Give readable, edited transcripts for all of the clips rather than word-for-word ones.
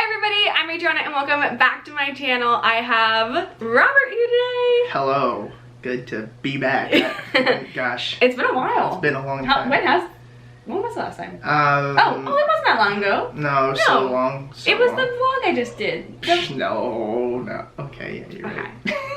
Hi everybody, I'm Adriana and welcome back to my channel. I have Robert here today. Hello, good to be back. Gosh. It's been a while. It's been a long time. When was the last time? It wasn't Oh, that long ago. No, so long. It was the vlog I just did. No. Okay, yeah, you're right.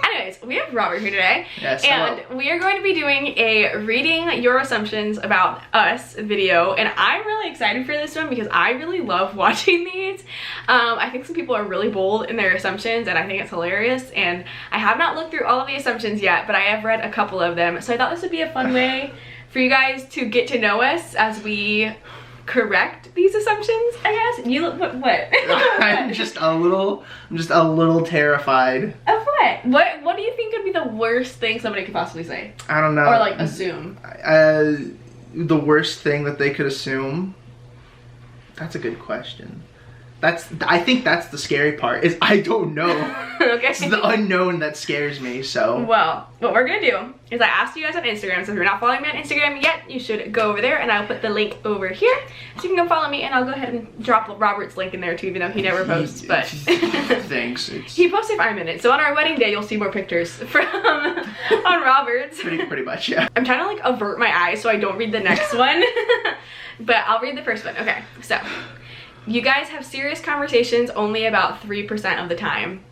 Anyways, we have Robert here today. Yes, and hello. we are going to be doing a reading your assumptions about us video, and I'm really excited for this one because I really love watching these. I think some people are really bold in their assumptions and I think it's hilarious, and I have not looked through all of the assumptions yet, but I have read a couple of them, so I thought this would be a fun way for you guys to get to know us as we correct these assumptions, I guess. You look, what? I'm just a little terrified. Of what? What do you think would be the worst thing somebody could possibly say? I don't know. Or like assume? The worst thing that they could assume? That's a good question. I think that's the scary part, is I don't know. Okay. It's the unknown that scares me, so. Well, what we're gonna do is I asked you guys on Instagram, so if you're not following me on Instagram yet, you should go over there and I'll put the link over here. So you can go follow me and I'll go ahead and drop Robert's link in there too, even though he never posts, but. Thanks. He posts if I'm in it. So on our wedding day, you'll see more pictures from on Robert's. Pretty much, yeah. I'm trying to like avert my eyes so I don't read the next one, but I'll read the first one. Okay, so. You guys have serious conversations only about 3% of the time.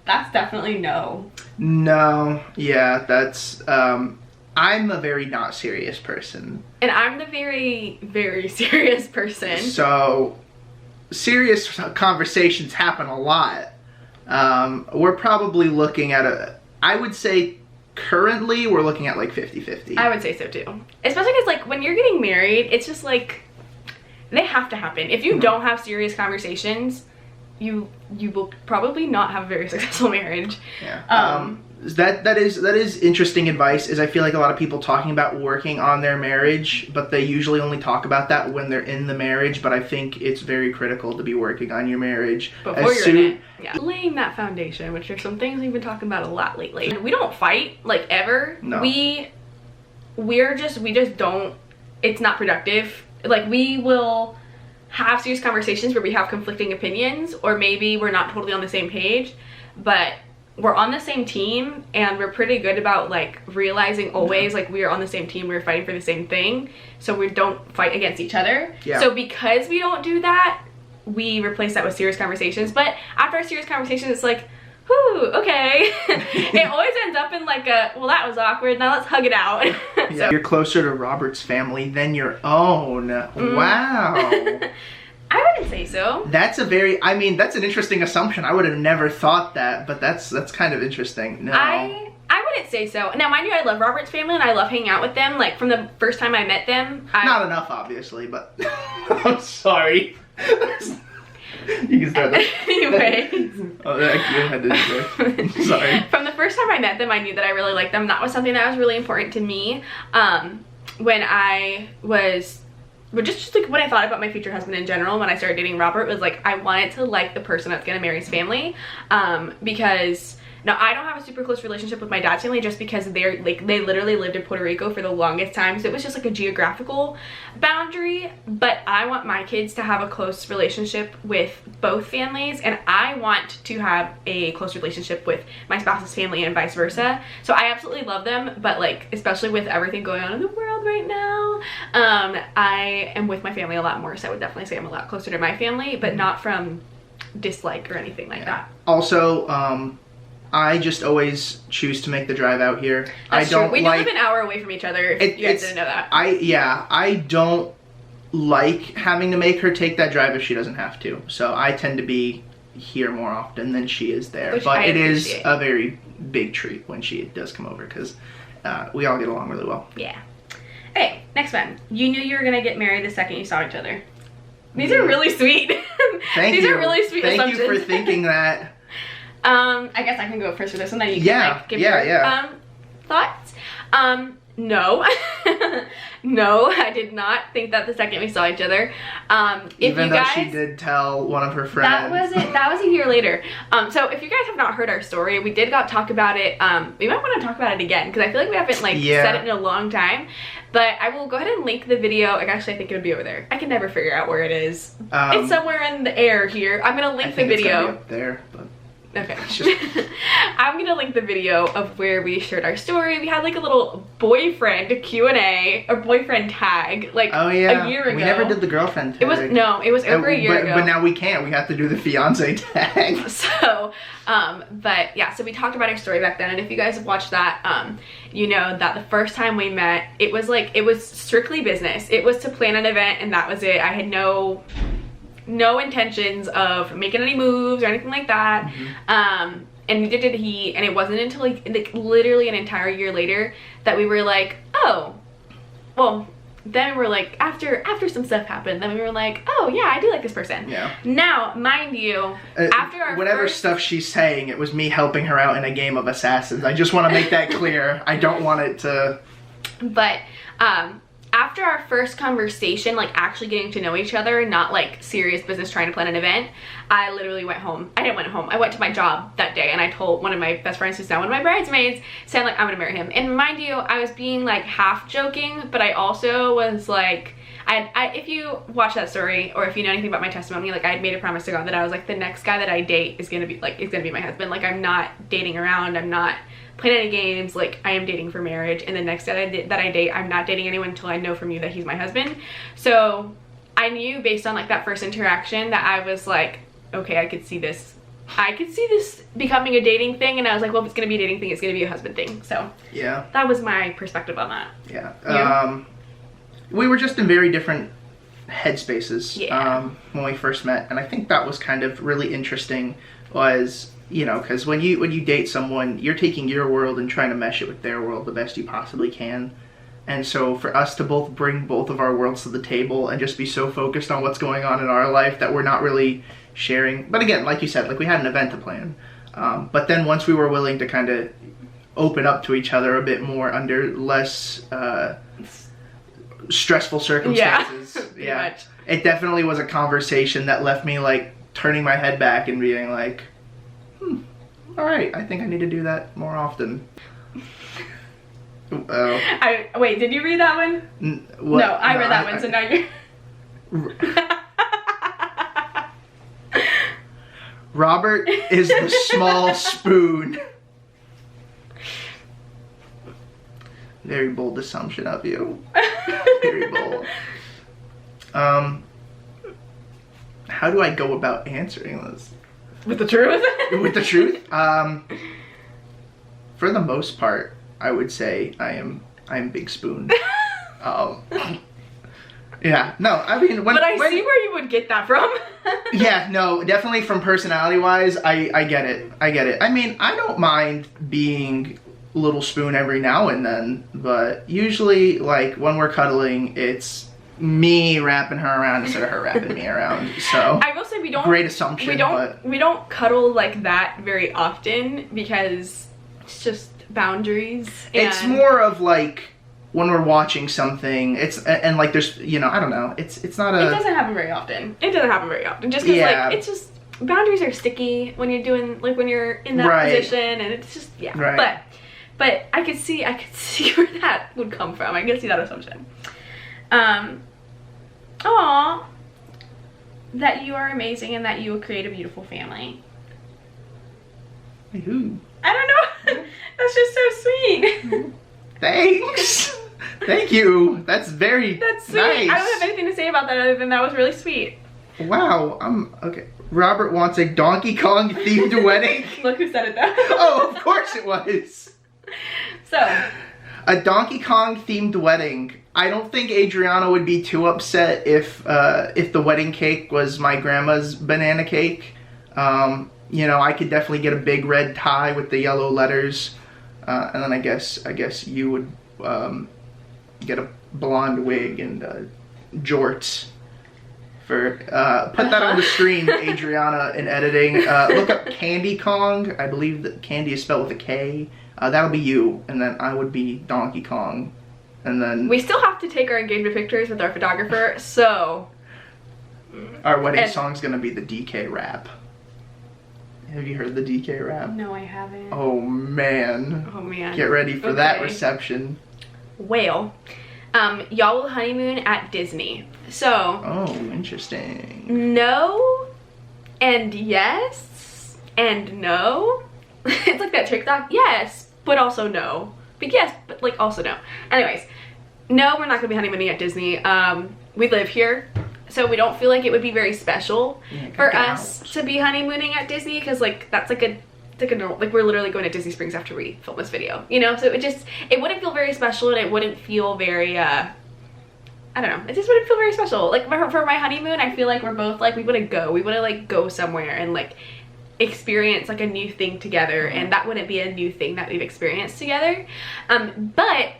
That's definitely no. No, yeah, that's, I'm a very not serious person. And I'm the very, very serious person. So, serious conversations happen a lot. We're probably looking at I would say currently we're looking at like 50-50. I would say so too. Especially because like when you're getting married, it's just like, they have to happen. If you don't have serious conversations, you will probably not have a very successful marriage. Yeah. That is interesting advice, is I feel like a lot of people talking about working on their marriage, but they usually only talk about that when they're in the marriage, but I think it's very critical to be working on your marriage. Before you're in it. Yeah. Laying that foundation, which are some things we've been talking about a lot lately. We don't fight, like, ever. No. We just don't, it's not productive. Like, we will have serious conversations where we have conflicting opinions, or maybe we're not totally on the same page, but we're on the same team and we're pretty good about like realizing always like we are on the same team, we're fighting for the same thing, so we don't fight against each other. Yeah. So because we don't do that, we replace that with serious conversations. But after a serious conversation, it's like, whew, okay. It always ends up in like a, well, that was awkward, now let's hug it out. Yeah. So. You're closer to Robert's family than your own. Wow. I wouldn't say so. That's that's an interesting assumption. I would have never thought that, but that's kind of interesting. No. I wouldn't say so. Now, mind you, I love Robert's family and I love hanging out with them. Like, from the first time I met them. Not enough, obviously, but I'm sorry. You can start that. Anyway. Oh, I had to sorry. From the first time I met them, I knew that I really liked them. That was something that was really important to me. When I was, just like when I thought about my future husband in general, when I started dating Robert, was like, I wanted to like the person that's gonna marry his family. Because now I don't have a super close relationship with my dad's family, just because they literally lived in Puerto Rico for the longest time, so it was just like a geographical boundary. But I want my kids to have a close relationship with both families, and I want to have a close relationship with my spouse's family and vice versa. So I absolutely love them, but like, especially with everything going on in the world right now, I am with my family a lot more, so I would definitely say I'm a lot closer to my family, but not from dislike or anything like that. Also, I just always choose to make the drive out here. That's true. We do live an hour away from each other, if you guys didn't know that. I don't like having to make her take that drive if she doesn't have to. So I tend to be here more often than she is there. Which but it is a very big treat when she does come over, because we all get along really well. Yeah. Okay, next one. You knew you were going to get married the second you saw each other. These are really sweet. These are really sweet assumptions. Thank you for thinking that. I guess I can go first for this one, then you can like give your thoughts. No. No, I did not think that the second we saw each other. Even though she did tell one of her friends. That was a year later. So if you guys have not heard our story, we did talk about it. We might want to talk about it again because I feel like we haven't said it in a long time. But I will go ahead and link the video. Actually, I think it would be over there. I can never figure out where it is. It's somewhere in the air here. I'm gonna link the video. It's gonna be up there, but. Okay. I'm gonna link the video of where we shared our story. We had like a little boyfriend Q&A or boyfriend tag a year ago. We never did the girlfriend tag. It was over a year ago. But now we can't. We have to do the fiance tag. So, but yeah, so we talked about our story back then, and if you guys have watched that, you know that the first time we met, it was strictly business. It was to plan an event, and that was it. I had no intentions of making any moves or anything like that. Mm-hmm. And neither did he, and it wasn't until like literally an entire year later that we were like, oh, well, then we were like, after some stuff happened, then we were like, oh yeah, I do like this person. Yeah. Now, mind you, after our whatever stuff she's saying, it was me helping her out in a game of Assassins. I just want to make that clear. I don't want it to... But, after our first conversation, like actually getting to know each other, not like serious business trying to plan an event, I literally went home. I didn't went home. I went to my job that day and I told one of my best friends who's now one of my bridesmaids, saying like, I'm gonna marry him. And mind you, I was being like half joking, but I also was like, if you watch that story or if you know anything about my testimony, like I had made a promise to God that I was like, the next guy that I date is gonna be my husband. Like I'm not dating around. I'm not playing any games. Like I am dating for marriage, and the next guy that I date, I'm not dating anyone until I know from you that he's my husband. So I knew based on like that first interaction that I was like, okay, I could see this becoming a dating thing, and I was like, well, if it's gonna be a dating thing, it's gonna be a husband thing. So yeah, that was my perspective on that. Yeah. We were just in very different headspaces when we first met, and I think that was kind of really interesting. Was, you know, because when you date someone, you're taking your world and trying to mesh it with their world the best you possibly can. And so for us to both bring both of our worlds to the table and just be so focused on what's going on in our life that we're not really sharing. But again, like you said, like we had an event to plan. But then once we were willing to kind of open up to each other a bit more under less stressful circumstances, it definitely was a conversation that left me like turning my head back and being like, all right, I think I need to do that more often. Wait, did you read that one? No, I read that one, so now you're... Robert is the small spoon. Very bold assumption of you. Very bold. How do I go about answering this? With the truth? With the truth? For the most part, I would say I am Big Spoon. Yeah, no, I mean... But I see where you would get that from. Yeah, no, definitely from personality-wise, I get it. I get it. I mean, I don't mind being Little Spoon every now and then, but usually, like, when we're cuddling, it's me wrapping her around instead of her wrapping me around. So I will say we don't... Great assumption, we don't cuddle like that very often because it's just boundaries. It's more of like... when we're watching something, it's, and like there's, you know, I don't know, it's not a... It doesn't happen very often. It doesn't happen very often. Just because, like, it's just, boundaries are sticky when you're doing, like, when you're in that position, and it's just, But I could see where that would come from. I could see that assumption. Aw, that you are amazing and that you will create a beautiful family. Who? I don't know. That's just so sweet. Thanks. Thank you. That's sweet. Nice. I don't have anything to say about that other than that was really sweet. Wow. Okay. Robert wants a Donkey Kong themed wedding. Look who said it though. Oh, of course it was. So. A Donkey Kong themed wedding. I don't think Adriana would be too upset if the wedding cake was my grandma's banana cake. You know, I could definitely get a big red tie with the yellow letters. And then I guess you would get a blonde wig and jorts. For put that on the screen, Adriana, in editing. Look up Candy Kong. I believe that candy is spelled with a K. That'll be you, and then I would be Donkey Kong And then we still have to take our engagement pictures with our photographer, so our wedding song's gonna be the DK rap. Have you heard the DK rap? No, I haven't. Oh man. Oh man. Get ready for that reception. Well, y'all will honeymoon at Disney. So. Oh, interesting. No, and yes, and no. It's like that TikTok. Yes, but also no. But yes, but like also no. Anyways, no, we're not gonna be honeymooning at Disney. We live here, so we don't feel like it would be very special for us to be honeymooning at Disney, because like that's like a normal, like we're literally going to Disney Springs after we film this video, you know. So it wouldn't feel very special, and it wouldn't feel very I don't know, it just wouldn't feel very special. Like for my honeymoon, I feel like we're both like we want to like go somewhere and like experience like a new thing together, and that wouldn't be a new thing that we've experienced together. But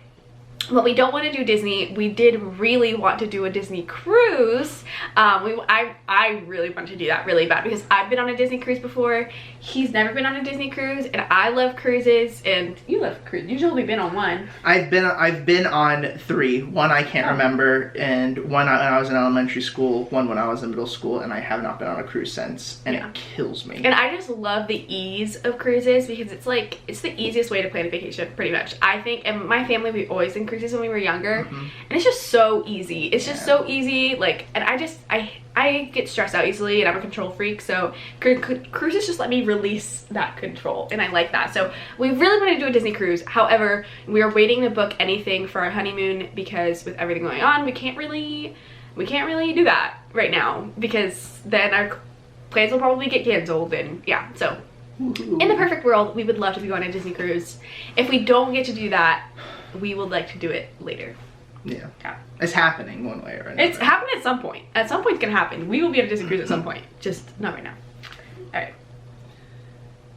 what we don't want to do Disney, we did really want to do a Disney cruise. I really want to do that really bad, because I've been on a Disney cruise before. He's never been on a Disney cruise, and I love cruises, and you love cruises. You've only been on one. I've been on 3. One I can't remember, and one when I was in elementary school, one when I was in middle school, and I have not been on a cruise since, and it kills me. And I just love the ease of cruises, because it's like, it's the easiest way to plan a vacation, pretty much. I think, and my family, we always did cruises when we were younger, and it's just so easy. It's just so easy, like, and I get stressed out easily, and I'm a control freak, so cruises just let me release that control, and I like that. So we really want to do a Disney cruise. However, we are waiting to book anything for our honeymoon, because with everything going on, we can't really do that right now, because then our plans will probably get canceled, and yeah. So in the perfect world, we would love to be on a Disney cruise. If we don't get to do that, we would like to do it later. Yeah. It's happening one way or another. It's happening at some point. At some point it's gonna happen. We will be on a Disney cruise at some point. Just not right now. Alright.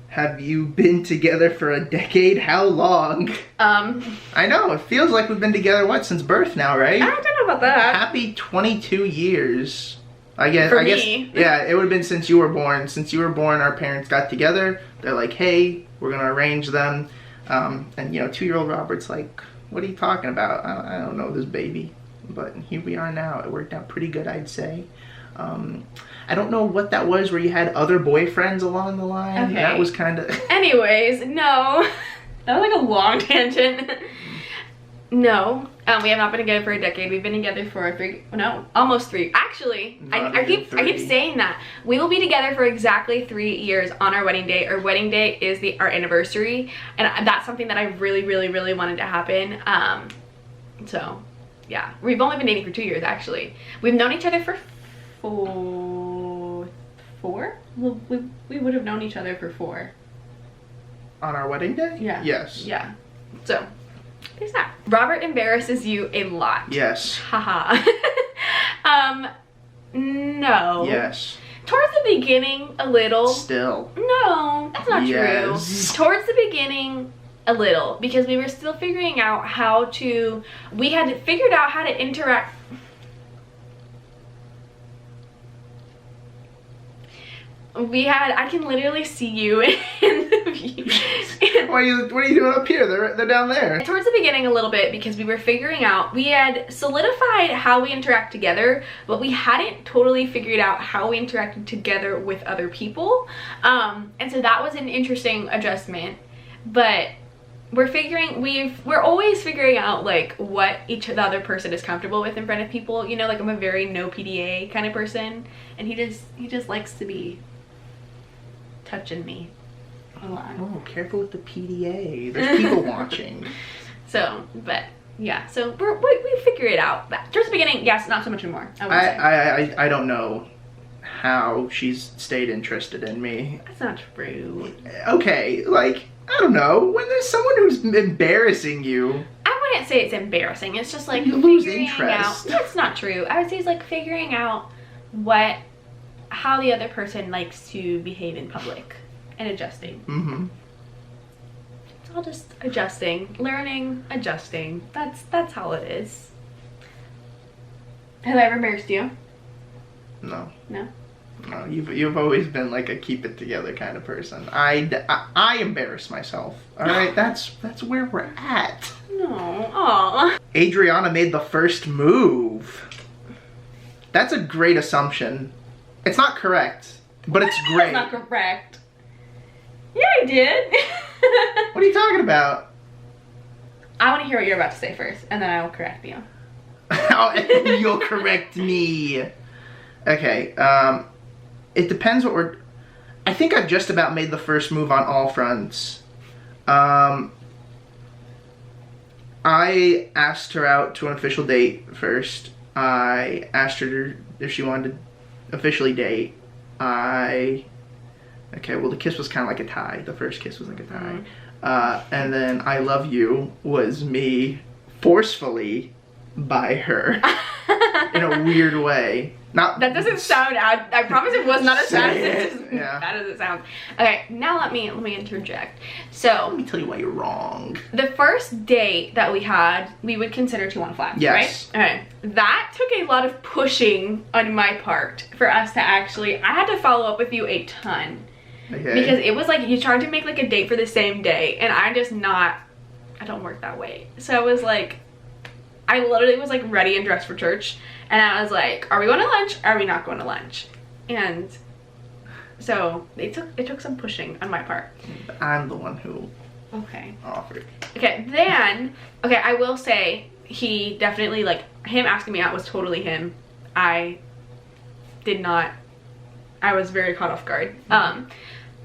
Have you been together for a decade? How long? I know, it feels like we've been together, what, since birth now, right? I don't know about that. Happy 22 years. I guess, yeah, it would have been since you were born. Since you were born, our parents got together. They're like, hey, we're gonna arrange them. And you know, 2-year-old Robert's like, what are you talking about? I don't know this baby. But here we are now. It worked out pretty good, I'd say. I don't know what that was where you had other boyfriends along the line. Okay. That was kind of... Anyways, no. That was like a long tangent. No, we have not been together for a decade. We've been together for almost 3. Actually, I keep saying that. We will be together for exactly 3 years on our wedding day. Our wedding day is our anniversary, and that's something that I really, really, really wanted to happen. So, yeah, we've only been dating for 2 years, actually. We've known each other for 4? We would have known each other for 4. On our wedding day? Yeah. Yes. Yeah. So... there's that. Robert embarrasses you a lot. Yes. Haha. No. Yes. Towards the beginning, a little. Still. No, that's not true. Towards the beginning, a little. Because we were still figuring out we had figured out how to interact. I can literally see you in the view. What are you doing up here? They're down there. Towards the beginning a little bit, because we were figuring out, we had solidified how we interact together, but we hadn't totally figured out how we interacted together with other people. And so that was an interesting adjustment. But we're always figuring out like what the other person is comfortable with in front of people. You know, like I'm a very no PDA kind of person, and he just likes to be touching me a lot. Oh, careful with the PDA. There's people watching. So, but yeah, so we figure it out. But towards the beginning, yes, not so much anymore. I don't know how she's stayed interested in me. That's not true. Okay, like, I don't know, when there's someone who's embarrassing you. I wouldn't say it's embarrassing. It's just like you lose interest. That's not true. I would say it's like figuring out how the other person likes to behave in public and adjusting. Mm-hmm. It's all just adjusting, learning, adjusting. That's how it is. Have I ever embarrassed you? No. No? No, you've always been like a keep it together kind of person. I embarrass myself. All right, that's where we're at. No. Aw. Adriana made the first move. That's a great assumption. It's not correct, but it's great. That's not correct. Yeah, I did. What are you talking about? I want to hear what you're about to say first, and then I will correct you. You'll correct me. Okay, it depends what we're... I think I've just about made the first move on all fronts. I asked her out to an official date first. I asked her if she wanted to officially date. Okay, well, the kiss was kind of like a tie. The first kiss was like a tie. And then I love you was me forcefully by her in a weird way. Not that doesn't sound. I promise it was not as bad bad as it sounds. Okay, now let me interject. So let me tell you why you're wrong. The first date that we had, we would consider 2-1 flats, yes. right? Okay, that took a lot of pushing on my part for us to actually. I had to follow up with you a ton. Okay. Because it was like you tried to make like a date for the same day, and I don't work that way. So I was like, I literally was like ready and dressed for church, and I was like, are we going to lunch? Are we not going to lunch? And so it took some pushing on my part. I'm the one who offered. Okay, then I will say he definitely, like, him asking me out was totally him. I was very caught off guard.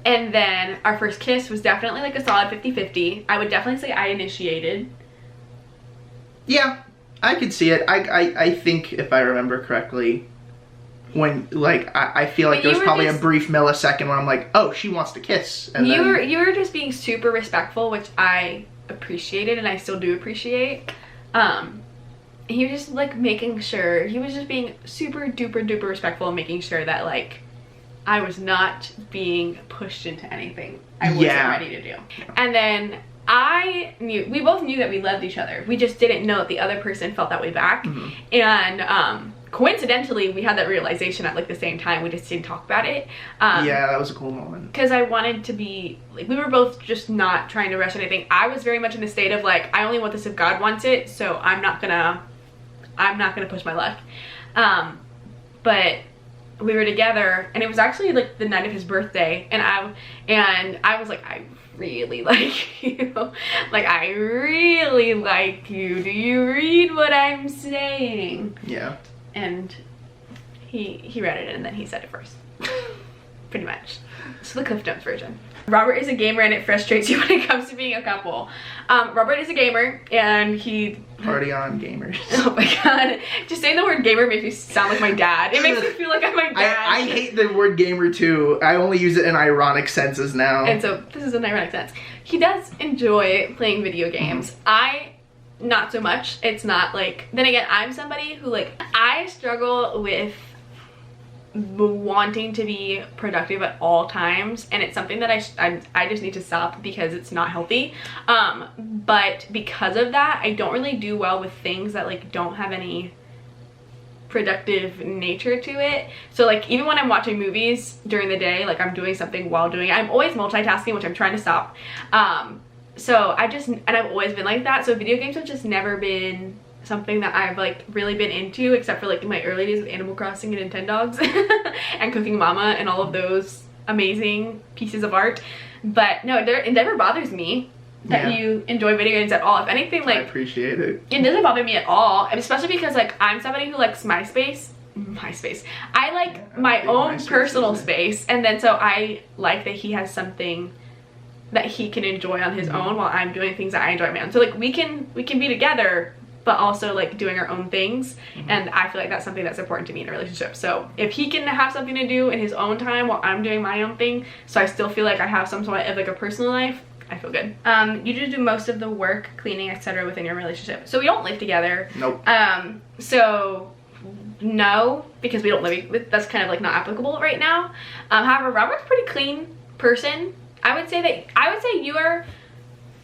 And then our first kiss was definitely like a solid 50-50. I would definitely say I initiated. Yeah, I could see it. I think if I remember correctly, when like I feel like there was probably a brief millisecond when I'm like, oh, she wants to kiss. And you were just being super respectful, which I appreciated and I still do appreciate. He was just like making sure, he was just being super duper respectful and making sure that like I was not being pushed into anything I wasn't ready to do. And then we both knew that we loved each other. We just didn't know that the other person felt that way back. And coincidentally, we had that realization at like the same time. We just didn't talk about it. Yeah, that was a cool moment. Because I wanted to be, like, we were both just not trying to rush anything. I was very much in the state of like, I only want this if God wants it, so I'm not gonna push my luck. But we were together, and it was actually like the night of his birthday, and I was like, I really like you. Like, I really like you. Do you read what I'm saying? Yeah. And he read it, and then he said it first. Pretty much. So the Cliff Notes version. Robert is a gamer, and it frustrates you when it comes to being a couple. Robert is a gamer, and he... Party on, gamers. Oh my god. Just saying the word gamer makes me sound like my dad. It makes me feel like I'm my dad. I hate the word gamer too. I only use it in ironic senses now. And so this is an ironic sense. He does enjoy playing video games. Not so much. It's not like... Then again, I'm somebody who, like, I struggle with wanting to be productive at all times, and it's something that I just need to stop because it's not healthy. But because of that, I don't really do well with things that like don't have any productive nature to it. So like even when I'm watching movies during the day, like I'm doing something while doing it. I'm always multitasking, which I'm trying to stop. So I've always been like that. So video games have just never been something that I've like really been into, except for like my early days with Animal Crossing and Nintendogs and Cooking Mama and all of those amazing pieces of art. But no, it never bothers me that you enjoy video games at all. If anything, like, I appreciate it. It doesn't bother me at all, especially because like I'm somebody who likes MySpace. I like my own personal space, and then so I like that he has something that he can enjoy on his own while I'm doing things that I enjoy on my own. So like we can be together, but also like doing our own things. And I feel like that's something that's important to me in a relationship. So if he can have something to do in his own time while I'm doing my own thing, so I still feel like I have some sort of like a personal life, I feel good. You just do most of the work, cleaning, etc. within your relationship. So we don't live together. Nope. So no, because we don't live with, that's kind of like not applicable right now. However, Robert's a pretty clean person. I would say you are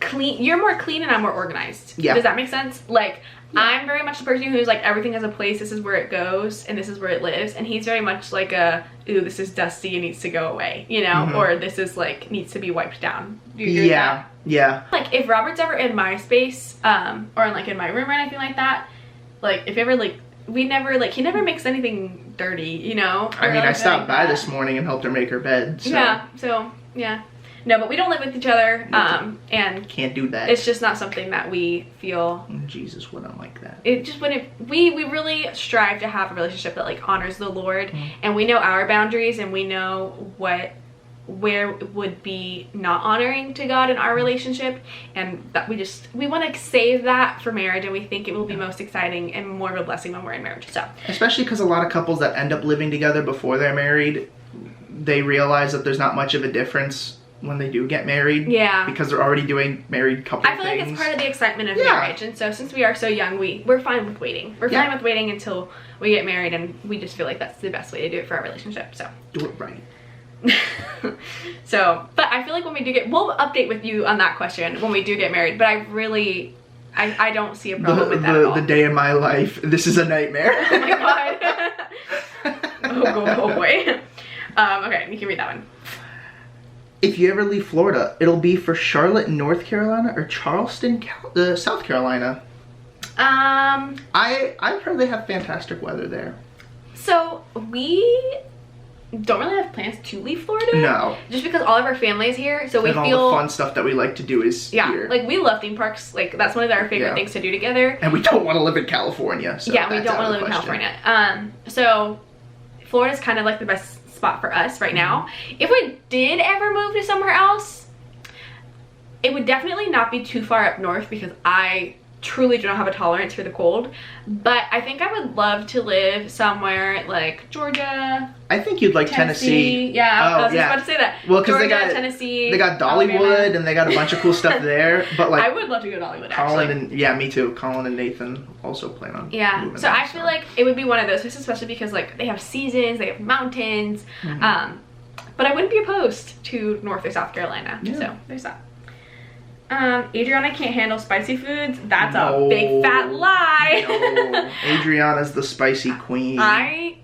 clean. You're more clean and I'm more organized. Yeah. Does that make sense? Like, I'm very much the person who's like, everything has a place, this is where it goes, and this is where it lives. And he's very much like ooh, this is dusty and needs to go away, you know? Or this is like, needs to be wiped down. Do you agree with that? Yeah. Like, if Robert's ever in my space, or like in my room or anything like that, like, if ever like, we never, like, he never makes anything dirty, you know? I mean, I stopped by this morning and helped her make her bed, so. Yeah, so, yeah. No, but we don't live with each other, and can't do that. it's just not something that we feel. Jesus wouldn't like that. It just wouldn't. We really strive to have a relationship that like honors the Lord, and we know our boundaries, and we know where would be not honoring to God in our relationship, and that we want to save that for marriage, and we think it will be most exciting and more of a blessing when we're in marriage. So, especially because a lot of couples that end up living together before they're married, they realize that there's not much of a difference when they do get married. Yeah. Because they're already doing married couple I feel things. like it's part of the excitement of marriage, and so since we are so young, we're fine with waiting. We're fine with waiting until we get married, and we just feel like that's the best way to do it for our relationship. So do it right. So, but I feel like when we do we'll update with you on that question when we do get married, but I don't see a problem with that at all. The day of my life, this is a nightmare. Oh my god. Go away. Okay, you can read that one. If you ever leave Florida, it'll be for Charlotte, North Carolina, or Charleston, South Carolina. I've heard they have fantastic weather there. So we don't really have plans to leave Florida. No. Just because all of our family is here, so we feel all the fun stuff that we like to do is here. Like we love theme parks. Like that's one of our favorite things to do together. And we don't want to live in California. So yeah, we don't want to live in California. So Florida's kind of like the best spot for us right now. If we did ever move to somewhere else, it would definitely not be too far up north because I truly do not have a tolerance for the cold, but I think I would love to live somewhere like Georgia. I think you'd like Tennessee. Yeah, I was just about to say that. Well, because Tennessee, they got Dollywood, Alabama. And they got a bunch of cool stuff there. But like, I would love to go to Dollywood. Colin and me too. Colin and Nathan also plan on. Yeah, so I feel like it would be one of those, especially because like they have seasons, they have mountains. But I wouldn't be opposed to North or South Carolina. Yeah. So there's that. Adriana can't handle spicy foods. That's a big fat lie. No. Adriana's the spicy queen. I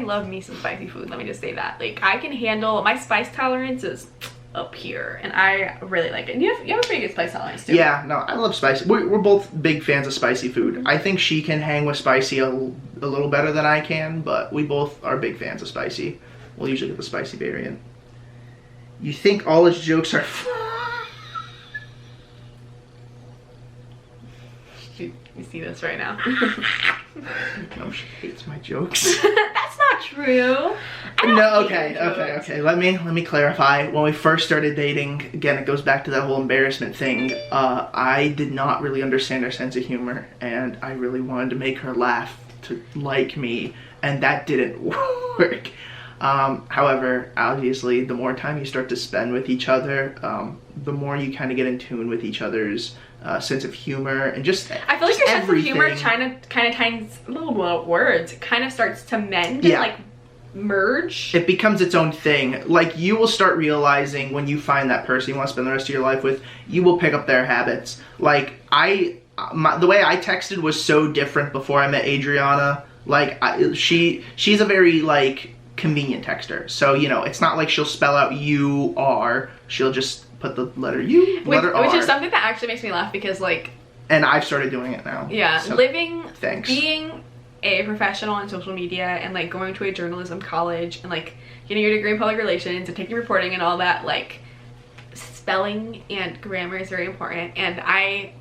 love me some spicy food. Let me just say that. Like I can handle, my spice tolerance is up here, and I really like it. And you have a pretty good spice tolerance too. Yeah, no, I love spicy. We're both big fans of spicy food. I think she can hang with spicy a little better than I can, but we both are big fans of spicy. We'll usually get the spicy variant. You think all his jokes are You see this right now. No, she hates my jokes. That's not true. No, okay. Let me clarify. When we first started dating, again, it goes back to that whole embarrassment thing. I did not really understand her sense of humor, and I really wanted to make her laugh to like me, and that didn't work. However, obviously, the more time you start to spend with each other, the more you kind of get in tune with each other's sense of humor and just I feel like your sense of humor kind of starts to mend and like merge. It becomes its own thing. Like you will start realizing when you find that person you want to spend the rest of your life with, you will pick up their habits. Like the way I texted was so different before I met Adriana. Like she's a very like convenient texter. So, you know, it's not like she'll spell out you are. She'll just put the letter U, letter R. Which is something that actually makes me laugh because like... And I've started doing it now. Yeah, so, being a professional in social media and like going to a journalism college and like getting your degree in public relations and taking reporting and all that, like spelling and grammar is very important. And I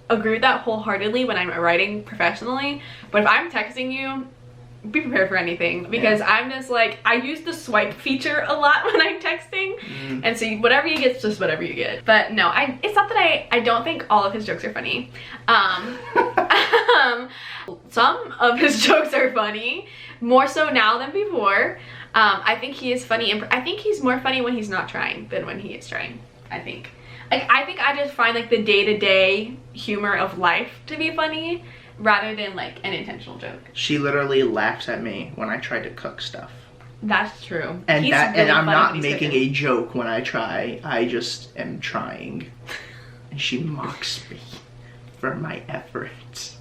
agree with that wholeheartedly when I'm writing professionally. But if I'm texting you, be prepared for anything because I'm just like, I use the swipe feature a lot when I'm texting, and so whatever you get is just whatever you get. But no, it's not that I don't think all of his jokes are funny. Some of his jokes are funny, more so now than before. I think he is funny, and I think he's more funny when he's not trying than when he is trying. I think I just find like the day-to-day humor of life to be funny rather than like an intentional joke. She literally laughs at me when I try to cook stuff. That's true. And He's and really I'm funny not when he's making cooking. a joke when I try. I just am trying. And she mocks me for my efforts.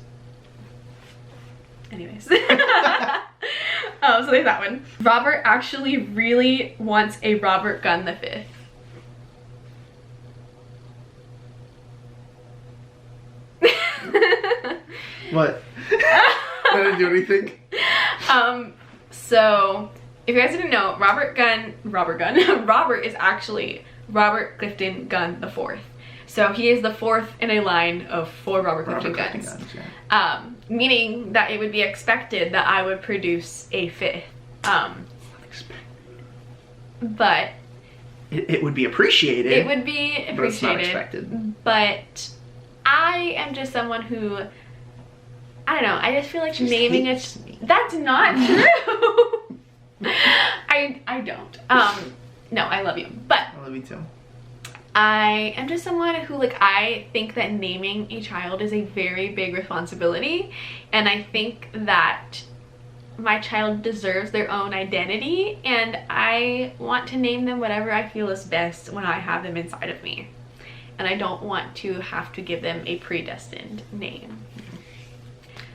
Anyways. So there's that one. Robert actually really wants a Robert Gunn the Fifth. What? I didn't do anything. So if you guys didn't know, Robert is actually Robert Clifton Gunn the Fourth. So he is the fourth in a line of 4 Robert Clifton Gunns. Yeah. Meaning that it would be expected that I would produce a 5th. But it would be appreciated. It would be appreciated. But it's not expected. But I am just someone who, I don't know, I just feel like Just naming hates it. me. That's not true. I don't. No, I love you. But I love you too. I am just someone who, like, I think that naming a child is a very big responsibility, and I think that my child deserves their own identity, and I want to name them whatever I feel is best when I have them inside of me, and I don't want to have to give them a predestined name.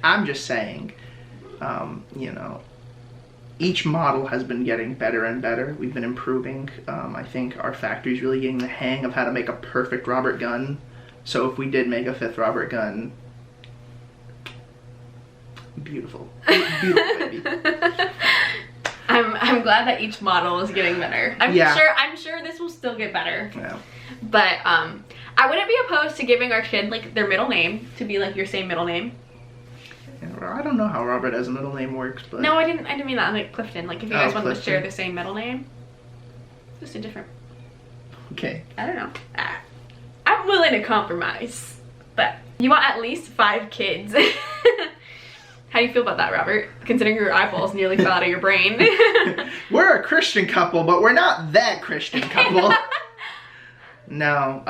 I'm just saying, you know, each model has been getting better and better. We've been improving. I think our factory's really getting the hang of how to make a perfect Robert Gunn. So if we did make a 5th Robert Gunn, beautiful. Beautiful, baby. I'm glad that each model is getting better. I'm sure this will still get better. Yeah. But I wouldn't be opposed to giving our kid, like, their middle name to be like your same middle name. I don't know how Robert as a middle name works, but No, I didn't mean that. Like Clifton. Like if you guys wanted to Clifton. share the same middle name, just a different. okay. I don't know. I'm willing to compromise, but you want at least 5 kids. How do you feel about that, Robert? Considering your eyeballs nearly fell out of your brain. We're a Christian couple, but we're not that Christian couple. No,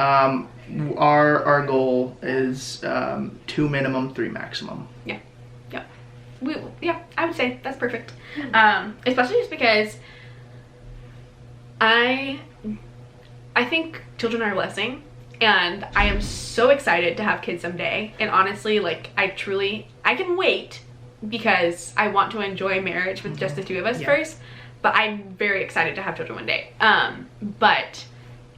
our goal is 2 minimum, 3 maximum. Yeah, I would say that's perfect. Especially just because I think children are a blessing, and I am so excited to have kids someday. And honestly, like, I can wait because I want to enjoy marriage with just the 2 of us first. But I'm very excited to have children one day. But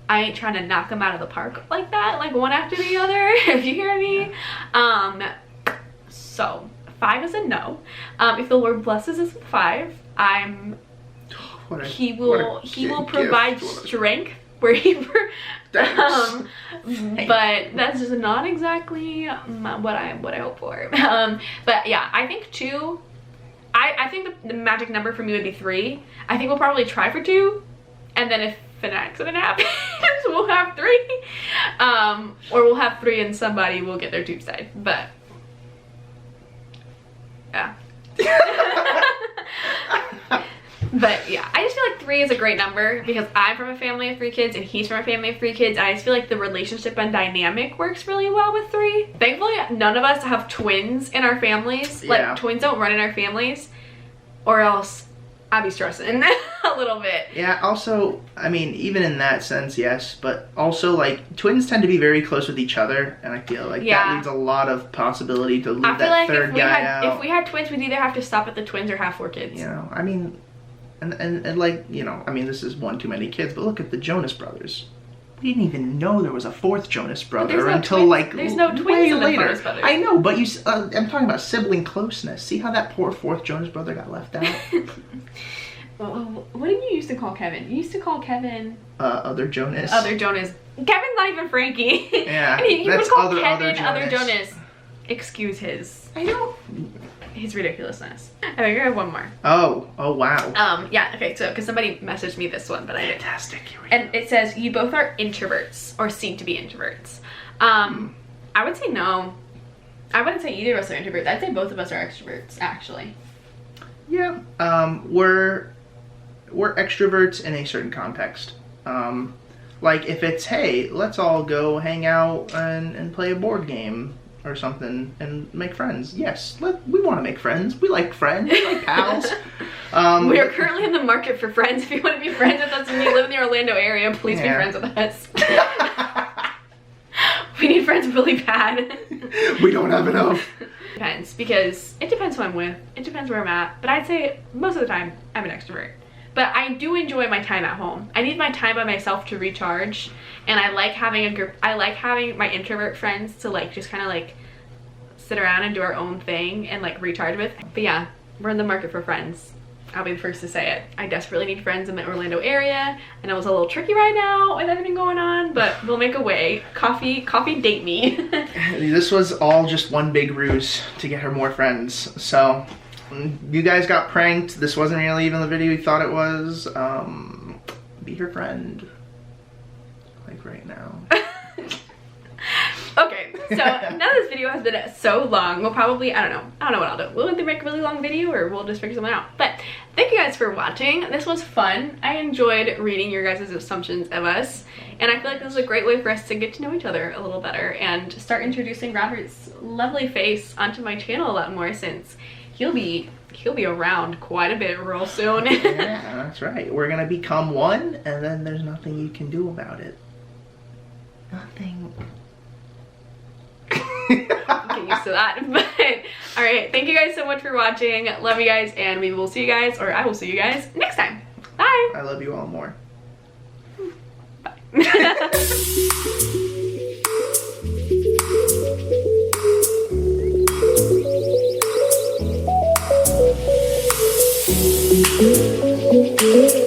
I ain't trying to knock them out of the park like that, like one after the other, if you hear me. So 5 is a no. If the Lord blesses us with 5, he will provide strength where he but that's just not exactly what I hope for. But yeah, I think 2. I think the magic number for me would be 3. I think we'll probably try for 2, and then if an accident happens, we'll have 3. Or we'll have 3 and somebody will get their tubes tied. But yeah. But yeah, I just feel like 3 is a great number because I'm from a family of 3 kids and he's from a family of 3 kids. And I just feel like the relationship and dynamic works really well with 3. Thankfully, none of us have twins in our families. Yeah. Like, twins don't run in our families, or else I'd be stressing a little bit. Yeah, also, I mean, even in that sense, yes, but also, like, twins tend to be very close with each other, and I feel like that leaves a lot of possibility to leave that third guy out. If we had twins, we'd either have to stop at the twins or have 4 kids. You know, I mean, and like, you know, I mean, this is one too many kids, but look at the Jonas Brothers. We didn't even know there was a 4th Jonas brother until like there's no twins way in the later. Jonas Brothers. I know, but I'm talking about sibling closeness. See how that poor 4th Jonas brother got left out? What did you used to call Kevin? You used to call Kevin Other Jonas. Other Jonas. Kevin's not even Frankie. Yeah, he would call Kevin other Jonas. Excuse his. I know. His ridiculousness. I think I have one more. Oh wow. Yeah, okay, so, because somebody messaged me this one, but I didn't. Fantastic. Here we And it says, you both are introverts, or seem to be introverts. I would say no. I wouldn't say either of us are introverts. I'd say both of us are extroverts, actually. Yeah. We're extroverts in a certain context. Like if it's, hey, let's all go hang out and play a board game. or something and make friends. Yes, we want to make friends. We like friends. We like pals. We are currently in the market for friends. If you want to be friends with us and you live in the Orlando area, please be friends with us. We need friends really bad. We don't have enough. Depends, because it depends who I'm with. It depends where I'm at. But I'd say most of the time, I'm an extrovert. But I do enjoy my time at home. I need my time by myself to recharge. And I like having a group. I like having my introvert friends to like just kind of like sit around and do our own thing and like recharge with. But yeah, we're in the market for friends. I'll be the first to say it. I desperately need friends in the Orlando area. I know it's a little tricky right now with everything going on, but we'll make a way. Coffee, date me. This was all just one big ruse to get her more friends. So you guys got pranked. This wasn't really even the video you thought it was. Be her friend. Like right now. Okay, so now that this video has been so long, we'll probably, I don't know what I'll do. We'll either make a really long video or we'll just figure something out. But thank you guys for watching. This was fun. I enjoyed reading your guys' assumptions of us. And I feel like this is a great way for us to get to know each other a little better and start introducing Robert's lovely face onto my channel a lot more, since he'll be around quite a bit real soon. Yeah, that's right. We're gonna become one, and then there's nothing you can do about it. Nothing. Get used to that. But all right, thank you guys so much for watching. Love you guys, and we will see you guys, or I will see you guys next time. Bye. I love you all more. Bye.